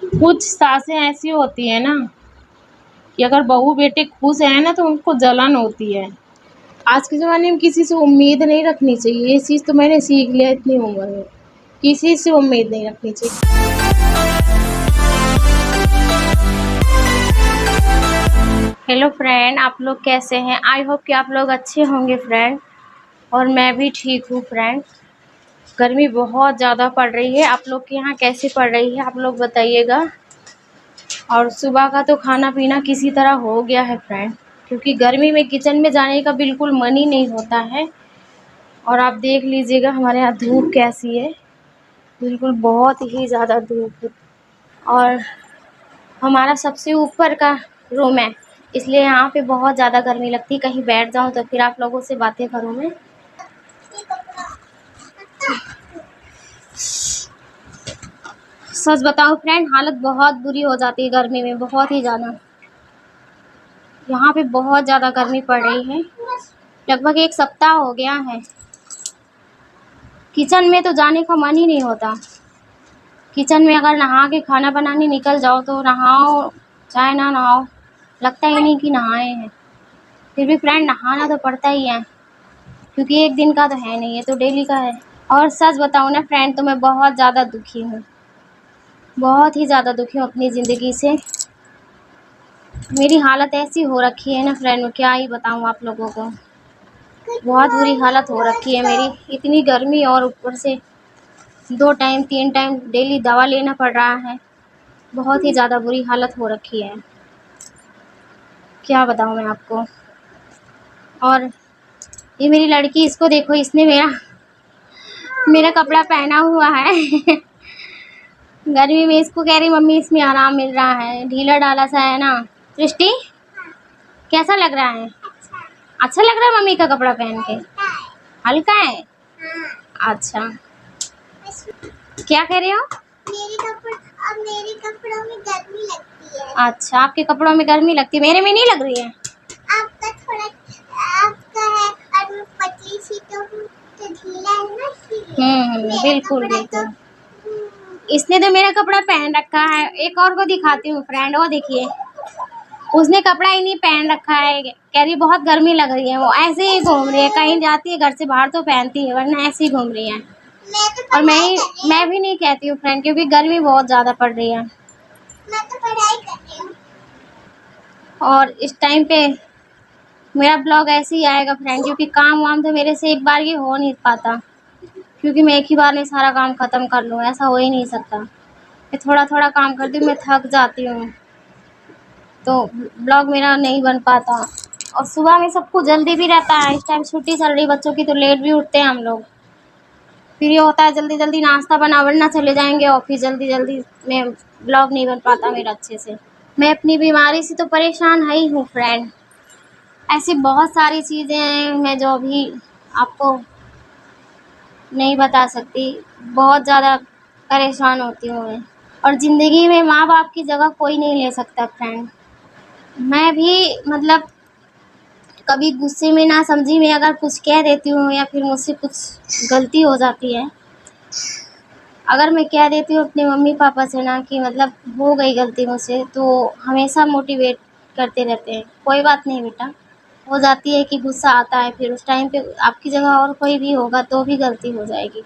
कुछ सासें ऐसी होती है ना कि अगर बहू बेटे खुश है ना तो उनको जलन होती है। आज के ज़माने में किसी से उम्मीद नहीं रखनी चाहिए, ये चीज़ तो मैंने सीख लिया इतनी उम्र में, किसी से उम्मीद नहीं रखनी चाहिए। हेलो फ्रेंड, आप लोग कैसे हैं? आई होप कि आप लोग अच्छे होंगे फ्रेंड, और मैं भी ठीक हूँ फ्रेंड। गर्मी बहुत ज़्यादा पड़ रही है, आप लोग के यहाँ कैसे पड़ रही है आप लोग बताइएगा। और सुबह का तो खाना पीना किसी तरह हो गया है फ्रेंड, क्योंकि गर्मी में किचन में जाने का बिल्कुल मन ही नहीं होता है। और आप देख लीजिएगा हमारे यहाँ धूप कैसी है, बिल्कुल बहुत ही ज़्यादा धूप है। और हमारा सबसे ऊपर का रूम है, इसलिए यहाँ पे बहुत ज़्यादा गर्मी लगती है। कहीं बैठ जाऊँ तो फिर आप लोगों से बातें करूँ मैं। सच बताऊँ फ्रेंड, हालत बहुत बुरी हो जाती है गर्मी में, बहुत ही ज़्यादा। यहाँ पे बहुत ज़्यादा गर्मी पड़ रही है, लगभग 1 सप्ताह हो गया है। किचन में तो जाने का मन ही नहीं होता। किचन में अगर नहा के खाना बनाने निकल जाओ तो नहाओ चाहे ना नहाओ, लगता ही नहीं कि नहाए हैं। फिर भी फ्रेंड नहाना तो पड़ता ही है, क्योंकि एक दिन का तो है नहीं, ये तो डेली का है। और सच बताऊँ ना फ्रेंड, तो मैं बहुत ज़्यादा दुखी हूँ, बहुत ही ज़्यादा दुखी हूँ अपनी ज़िंदगी से। मेरी हालत ऐसी हो रखी है ना फ्रेंड, मैं क्या ही बताऊँ आप लोगों को। बहुत बुरी हालत हो रखी है मेरी, इतनी गर्मी और ऊपर से 2 टाइम 3 टाइम डेली दवा लेना पड़ रहा है। बहुत ही ज़्यादा बुरी हालत हो रखी है, क्या बताऊँ मैं आपको। और ये मेरी लड़की, इसको देखो, इसने मेरा कपड़ा पहना हुआ है गर्मी में इसको कह रही मम्मी इसमें आराम मिल रहा है, ढीला ढाला सा है ना। सृष्टि, कैसा लग रहा है? अच्छा लग रहा है मम्मी का कपड़ा पहन के? हल्का है? अच्छा, क्या कह रहे हो? मेरे कपड़ों में गर्मी लगती है। अच्छा, आपके कपड़ों में गर्मी लगती है, मेरे में नहीं लग रही है। आपका थोड़ा, आपका है और मैं पतली सी तो ढीला है ना इसलिए। बिल्कुल बिल्कुल। इसने तो मेरा कपड़ा पहन रखा है। एक और को दिखाती हूँ फ्रेंड, वो देखिए, उसने कपड़ा ही नहीं पहन रखा है, कह रही बहुत गर्मी लग रही है। वो ऐसे ही घूम रही है, कहीं जाती है घर से बाहर तो पहनती है, वरना ऐसे ही घूम रही है। और मैं भी नहीं कहती हूँ फ्रेंड, क्योंकि गर्मी बहुत ज़्यादा पड़ रही है। मैं तो पढ़ाई कर रही हूँ। और इस टाइम पे मेरा ब्लॉग ऐसे ही आएगा फ्रेंड, क्योंकि काम वाम तो मेरे से एक बार ये हो नहीं पाता, क्योंकि मैं एक ही बार में सारा काम ख़त्म कर लूँ, ऐसा हो ही नहीं सकता। मैं थोड़ा थोड़ा काम करती हूँ, मैं थक जाती हूँ, तो ब्लॉग मेरा नहीं बन पाता। और सुबह में सबको जल्दी भी रहता है, इस टाइम छुट्टी चल रही बच्चों की, तो लेट भी उठते हैं हम लोग। फिर ये होता है जल्दी जल्दी नाश्ता बना, वरना चले जाएंगे ऑफिस जल्दी जल्दी में, ब्लॉग नहीं बन पाता मेरा अच्छे से। मैं अपनी बीमारी से तो परेशान है ही हूँ फ्रेंड। ऐसी बहुत सारी चीज़ें हैं मैं जो अभी आपको नहीं बता सकती, बहुत ज़्यादा परेशान होती हूँ मैं। और ज़िंदगी में माँ बाप की जगह कोई नहीं ले सकता फ्रेंड। मैं भी मतलब कभी गुस्से में ना समझी में अगर कुछ कह देती हूँ, या फिर मुझसे कुछ गलती हो जाती है, अगर मैं कह देती हूँ अपने मम्मी पापा से ना कि मतलब हो गई गलती मुझसे, तो हमेशा मोटिवेट करते रहते हैं, कोई बात नहीं बेटा, हो जाती है कि गुस्सा आता है, फिर उस टाइम पे आपकी जगह और कोई भी होगा तो भी गलती हो जाएगी,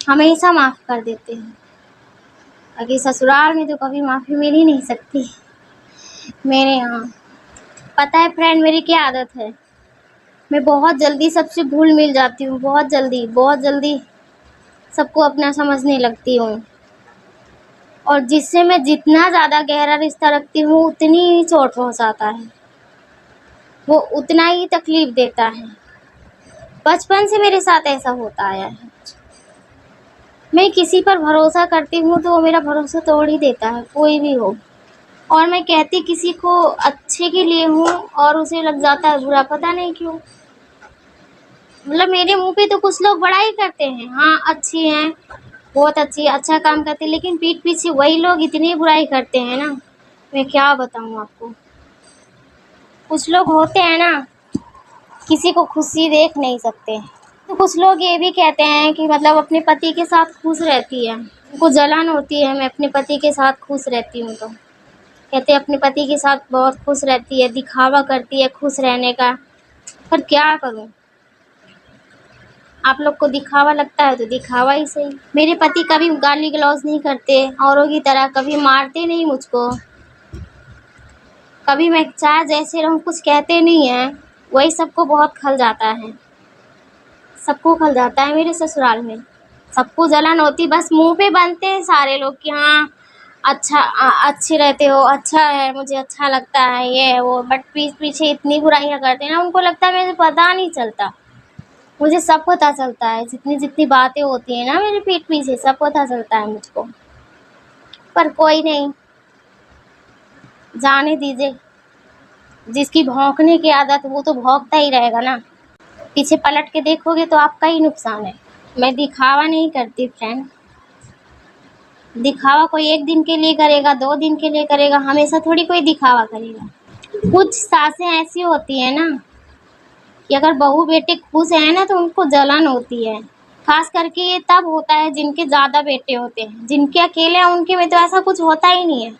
हमेशा माफ़ कर देते हैं। बाकी ससुराल में तो कभी माफ़ी मिल ही नहीं सकती मेरे यहाँ। पता है फ्रेंड मेरी क्या आदत है, मैं बहुत जल्दी सबसे घुल मिल जाती हूँ, बहुत जल्दी सबको अपना समझने लगती हूँ। और जिससे मैं जितना ज़्यादा गहरा रिश्ता रखती हूँ उतनी ही चोट पहुँचाता है, वो उतना ही तकलीफ़ देता है। बचपन से मेरे साथ ऐसा होता आया है। मैं किसी पर भरोसा करती हूँ तो वो मेरा भरोसा तोड़ ही देता है, कोई भी हो। और मैं कहती किसी को अच्छे के लिए हूँ और उसे लग जाता है बुरा, पता नहीं क्यों। मतलब मेरे मुंह पे तो कुछ लोग बड़ाई करते हैं, हाँ अच्छी हैं, बहुत अच्छी, अच्छा काम करती है, लेकिन पीठ पीछे वही लोग इतनी बुराई करते हैं ना, मैं क्या बताऊँ आपको। कुछ लोग होते हैं ना, किसी को खुशी देख नहीं सकते, तो कुछ लोग ये भी कहते हैं कि मतलब अपने पति के साथ खुश रहती है, उनको जलन होती है मैं अपने पति के साथ खुश रहती हूँ तो। कहते हैं अपने पति के साथ बहुत खुश रहती है, दिखावा करती है खुश रहने का। पर क्या करूँ? आप लोग को दिखावा लगता है तो दिखावा ही सही। मेरे पति कभी गाली गलौज नहीं करते औरों की तरह, कभी मारते नहीं मुझको, कभी मैं चाहे जैसे रहूँ कुछ कहते नहीं हैं। वही सबको बहुत खल जाता है, सबको खल जाता है मेरे ससुराल में। सबको जलन होती, बस मुंह पे बनते हैं सारे लोग कि हाँ अच्छा अच्छे रहते हो, अच्छा है, मुझे अच्छा लगता है ये है वो, बट पीछे इतनी बुराइयां करते हैं ना, उनको लगता है मुझे पता नहीं चलता। मुझे सब पता चलता है, जितनी जितनी बातें होती हैं ना मेरे पीठ पीछे सब पता चलता है मुझको। पर कोई नहीं, जाने दीजिए। जिसकी भौंकने की आदत वो तो भौंकता ही रहेगा ना। पीछे पलट के देखोगे तो आपका ही नुकसान है। मैं दिखावा नहीं करती फ्रेंड। दिखावा कोई एक दिन के लिए करेगा, 2 दिन के लिए करेगा, हमेशा थोड़ी कोई दिखावा करेगा। कुछ सासें ऐसी होती हैं ना कि अगर बहू बेटे खुश हैं ना तो उनको जलन होती है। खास करके ये तब होता है जिनके ज़्यादा बेटे होते हैं। जिनके अकेले हैं उनके में तो ऐसा कुछ होता ही नहीं है।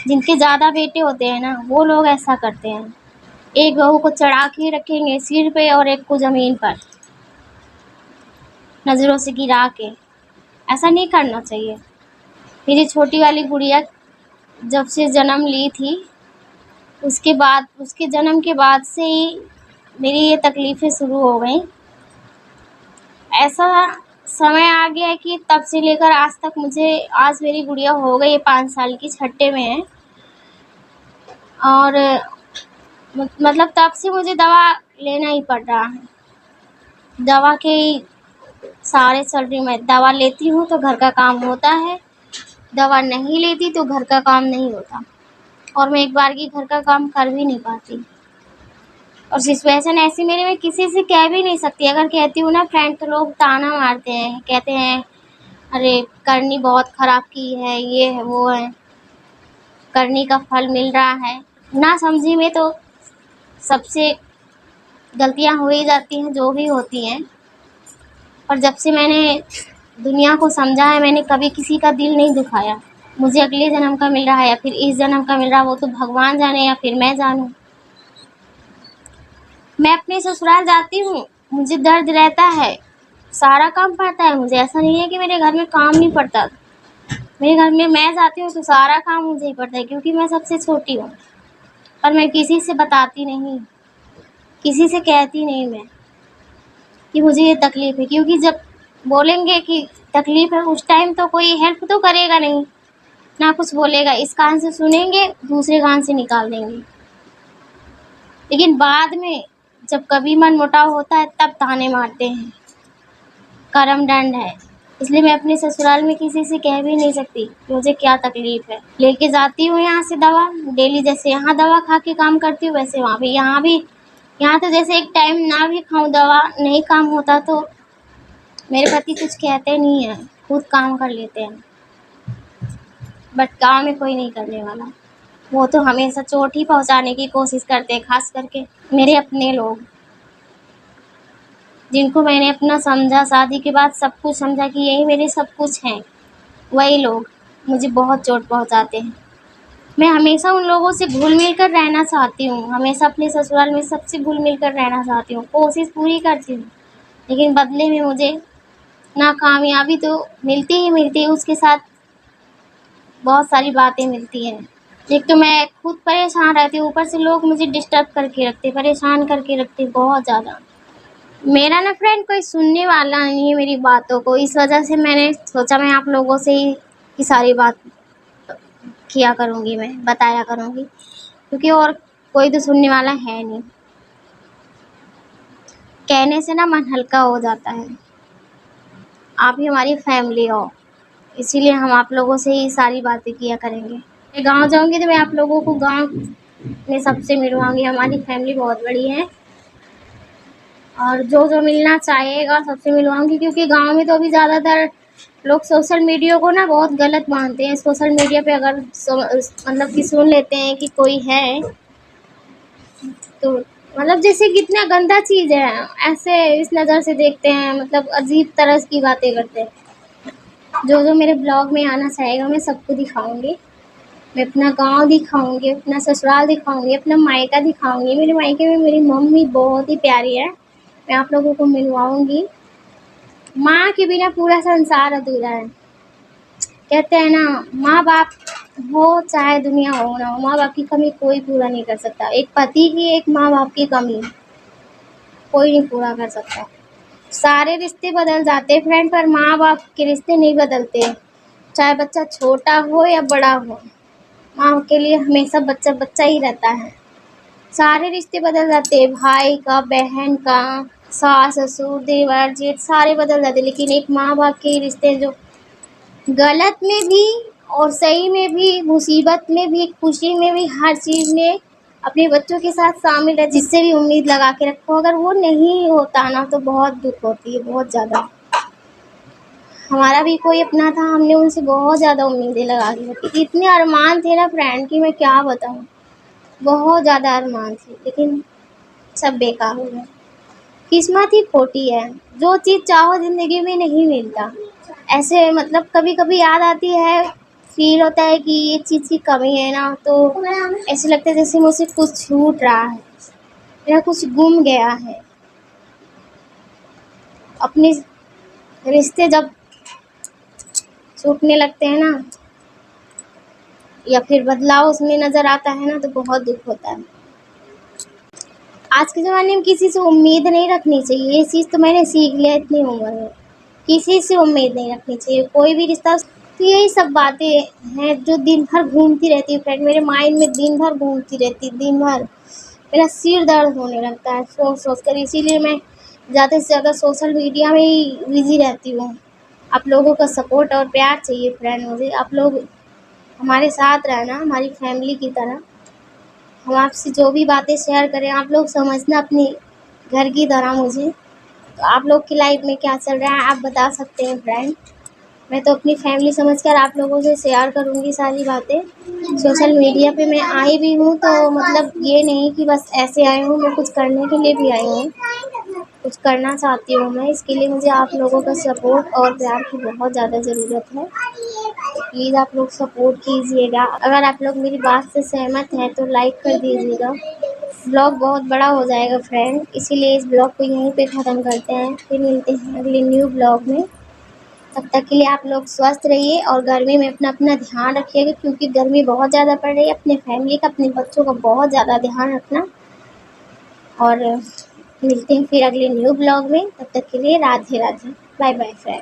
जिनके ज़्यादा बेटे होते हैं ना वो लोग ऐसा करते हैं। एक बहू को चढ़ा के रखेंगे सिर पे और एक को ज़मीन पर नज़रों से गिरा के। ऐसा नहीं करना चाहिए। मेरी छोटी वाली गुड़िया जब से जन्म ली थी उसके जन्म के बाद से ही मेरी ये तकलीफ़ें शुरू हो गई। ऐसा समय आ गया है कि तब से लेकर आज तक आज मेरी गुड़िया हो गई है 5 साल की, छठे में है। और मतलब तब से मुझे दवा लेना ही पड़ रहा है। दवा के सहारे चल रही मैं। दवा लेती हूँ तो घर का काम होता है, दवा नहीं लेती तो घर का काम नहीं होता। और मैं एक बार की घर का काम कर भी नहीं पाती। और सिचुएशन ऐसी मेरी, मैं किसी से कह भी नहीं सकती। अगर कहती हूँ ना फ्रेंड तो लोग ताना मारते हैं, कहते हैं अरे करनी बहुत ख़राब की है, ये है वो है, करनी का फल मिल रहा है। ना समझी में तो सबसे गलतियाँ हो ही जाती हैं, जो भी होती हैं। और जब से मैंने दुनिया को समझा है मैंने कभी किसी का दिल नहीं दुखाया। मुझे अगले जन्म का मिल रहा है या फिर इस जन्म का मिल रहा है वो तो भगवान जाने या फिर मैं जानूँ। मैं अपने ससुराल जाती हूँ, मुझे दर्द रहता है, सारा काम पड़ता है मुझे। ऐसा नहीं है कि मेरे घर में काम नहीं पड़ता। मेरे घर में मैं जाती हूँ तो सारा काम मुझे ही पड़ता है क्योंकि मैं सबसे छोटी हूँ। पर मैं किसी से बताती नहीं, किसी से कहती नहीं मैं कि मुझे ये तकलीफ़ है। क्योंकि जब बोलेंगे कि तकलीफ़ है उस टाइम तो कोई हेल्प तो करेगा नहीं, ना कुछ बोलेगा। इस कान से सुनेंगे, दूसरे कान से निकाल देंगे। लेकिन बाद में जब कभी मनमुटाव होता है तब ताने मारते हैं, करम दंड है। इसलिए मैं अपने ससुराल में किसी से कह भी नहीं सकती कि मुझे क्या तकलीफ़ है। लेके जाती हूँ यहाँ से दवा डेली, जैसे यहाँ दवा खा के काम करती हूँ वैसे वहाँ भी। यहाँ तो जैसे एक टाइम ना भी खाऊँ दवा नहीं काम होता तो मेरे पति कुछ कहते नहीं हैं, खुद काम कर लेते हैं। बट गाँव में कोई नहीं करने वाला। वो तो हमेशा चोट ही पहुँचाने की कोशिश करते हैं, खास करके मेरे अपने लोग जिनको मैंने अपना समझा, शादी के बाद सब कुछ समझा कि यही मेरे सब कुछ हैं, वही लोग मुझे बहुत चोट पहुँचाते हैं। मैं हमेशा उन लोगों से घुल मिल कर रहना चाहती हूँ, हमेशा अपने ससुराल में सबसे घुल मिल कर रहना चाहती हूँ, कोशिश पूरी करती हूँ। लेकिन बदले में मुझे नाकामयाबी तो मिलती ही मिलती है, उसके साथ बहुत सारी बातें मिलती हैं। एक तो मैं खुद परेशान रहती हूँ, ऊपर से लोग मुझे डिस्टर्ब करके रखते, परेशान करके रखते बहुत ज़्यादा। मेरा ना फ्रेंड कोई सुनने वाला नहीं है मेरी बातों को, इस वजह से मैंने सोचा मैं आप लोगों से ही ये सारी बात किया करूँगी, मैं बताया करूँगी, क्योंकि और कोई तो सुनने वाला है नहीं। कहने से ना मन हल्का हो जाता है। आप ही हमारी फैमिली हो, इसीलिए हम आप लोगों से ही सारी बातें किया करेंगे। मैं गाँव जाऊँगी तो मैं आप लोगों को गाँव में सबसे मिलवाऊँगी। हमारी फैमिली बहुत बड़ी है और जो मिलना चाहेगा सबसे मिलवाऊँगी, क्योंकि गाँव में तो अभी ज़्यादातर लोग सोशल मीडिया को ना बहुत गलत मानते हैं। सोशल मीडिया पे अगर मतलब कि सुन लेते हैं कि कोई है तो मतलब जैसे कितना गंदा चीज़ है, ऐसे इस नज़र से देखते हैं, मतलब अजीब तरह की बातें करते हैं। जो जो मेरे ब्लॉग में आना चाहेगा मैं सबको दिखाऊंगी। मैं अपना गांव दिखाऊंगी, अपना ससुराल दिखाऊंगी, अपना मायका दिखाऊंगी। मेरे मायके में मेरी मम्मी बहुत ही प्यारी है, मैं आप लोगों को मिलवाऊंगी। माँ के बिना पूरा संसार अधूरा है। कहते हैं ना, माँ बाप हो चाहे दुनिया हो ना हो, माँ बाप की कमी कोई पूरा नहीं कर सकता। एक पति की, एक माँ बाप की कमी कोई नहीं पूरा कर सकता। सारे रिश्ते बदल जाते हैं फ्रेंड, पर माँ बाप के रिश्ते नहीं बदलते। चाहे बच्चा छोटा हो या बड़ा हो, माँ के लिए हमेशा बच्चा बच्चा ही रहता है। सारे रिश्ते बदल जाते हैं, भाई का, बहन का, सास ससुर, देवर जेठ सारे बदल जाते हैं, लेकिन एक माँ बाप के रिश्ते जो गलत में भी और सही में भी, मुसीबत में भी, खुशी में भी, हर चीज़ में अपने बच्चों के साथ शामिल है। जिससे भी उम्मीद लगा के रखो, अगर वो नहीं होता ना तो बहुत दुख होती है, बहुत ज़्यादा। हमारा भी कोई अपना था, हमने उनसे बहुत ज़्यादा उम्मीदें लगा के रखी थी। इतने अरमान थे ना फ्रेंड की मैं क्या बताऊँ, बहुत ज़्यादा अरमान थे, लेकिन सब बेकार हो गया। किस्मत ही खोटी है, जो चीज़ चाहो ज़िंदगी में नहीं मिलता। ऐसे मतलब कभी-कभी याद आती है, फ़ील होता है कि ये चीज़ की कमी है ना, तो ऐसे लगता है जैसे मुझसे कुछ छूट रहा है, मेरा कुछ गुम गया है। अपने रिश्ते जब छूटने लगते हैं ना, या फिर बदलाव उसमें नज़र आता है ना, तो बहुत दुःख होता है। आज के ज़माने में किसी से उम्मीद नहीं रखनी चाहिए, ये चीज़ तो मैंने सीख लिया इतनी उम्र में। किसी से उम्मीद नहीं रखनी चाहिए, कोई भी रिश्ता। तो यही सब बातें हैं जो दिन भर घूमती रहती है फ्रेंड, मेरे माइंड में दिन भर घूमती रहती है, दिन भर। मेरा सिर दर्द होने लगता है सोच कर, इसीलिए मैं ज़्यादा से ज़्यादा सोशल मीडिया में ही बिज़ी रहती हूँ। आप लोगों का सपोर्ट और प्यार चाहिए फ्रेंड मुझे। आप लोग हमारे साथ रहना, हमारी फैमिली की तरह। हम आपसे जो भी बातें शेयर करें, आप लोग समझना अपने घर की तरह मुझे। तो आप लोग की लाइफ में क्या चल रहा है आप बता सकते हैं फ्रेंड। मैं तो अपनी फैमिली समझकर आप लोगों से शेयर करूँगी सारी बातें। सोशल मीडिया पे मैं आई भी हूँ, तो मतलब ये नहीं कि बस ऐसे आई हूँ, मैं कुछ करने के लिए भी आई हूँ, कुछ करना चाहती हूँ मैं। इसके लिए मुझे आप लोगों का सपोर्ट और प्यार की बहुत ज़्यादा ज़रूरत है। तो प्लीज़ आप लोग सपोर्ट कीजिएगा। अगर आप लोग मेरी बात से सहमत हैं तो लाइक कर दीजिएगा। ब्लॉग बहुत बड़ा हो जाएगा फ्रेंड, इसीलिए इस ब्लॉग को यहीं पे ख़त्म करते हैं। फिर मिलते हैं अगले न्यू ब्लॉग में। तब तक के लिए आप लोग स्वस्थ रहिए और गर्मी में अपना अपना ध्यान रखिएगा, क्योंकि गर्मी बहुत ज़्यादा पड़ रही है। अपने फैमिली का, अपने बच्चों का बहुत ज़्यादा ध्यान रखना। और मिलते हैं फिर अगले न्यू ब्लॉग में। तब तक के लिए Radhe Radhe, bye bye friend.